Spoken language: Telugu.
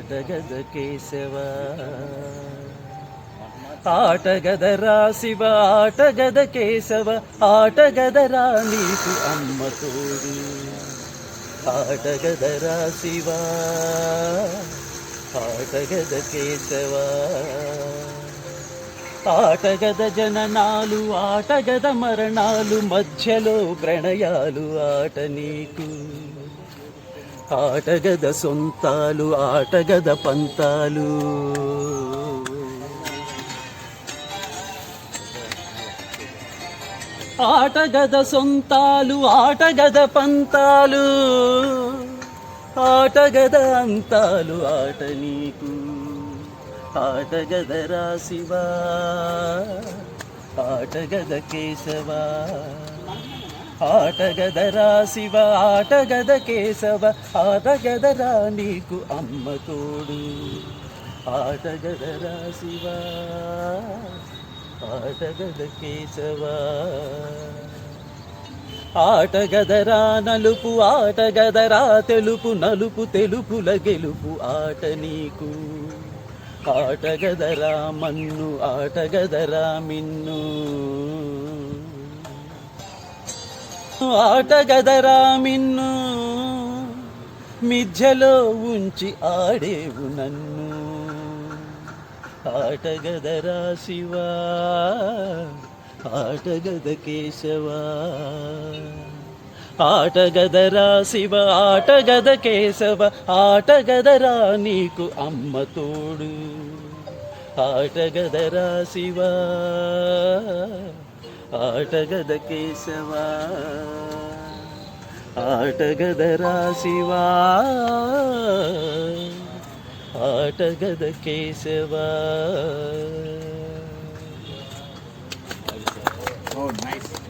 ఆటగద కేశవ ఆటగదరా శివ ఆటగద కేశవ ఆటగదరా నీకు అమ్మ తోడు ఆటగదరా శివ ఆటగద కేశవ ఆటగద జననాలు ఆటగద మరణాలు మధ్యలో ప్రణయాలు ఆట నీకు ఆటగద సొంతాలు ఆటగద పంతాలు ఆటగద సొంతాలు ఆటగద పంతాలు ఆటగద అంతాలు ఆట నీకు ఆటగదరా శివ ఆటగద కేశవ ఆటగదరా శివ ఆటగద కేశవ ఆటగదరా నీకు అమ్మ తోడు ఆటగదరా శివ ఆటగద కేశవ ఆటగదరా నలుపు ఆటగదరా తెలుపు నలుపు తెలుపుల గెలుపు ఆట నీకు ఆటగదరా మన్ను ఆటగదరా మిన్ను ఆటగదరా మిన్ను మిథ్యలో ఉంచి ఆడేవు నన్ను ఆటగదరా శివ ఆటగద కేశవ ఆటగదరా శివ ఆటగద కేశవ ఆటగదరా నీకు అమ్మ తోడు ఆటగదరా శివ ఆటగద కేశవ ఆటగదరా శివ ఆటగద కేశవ. Oh, nice.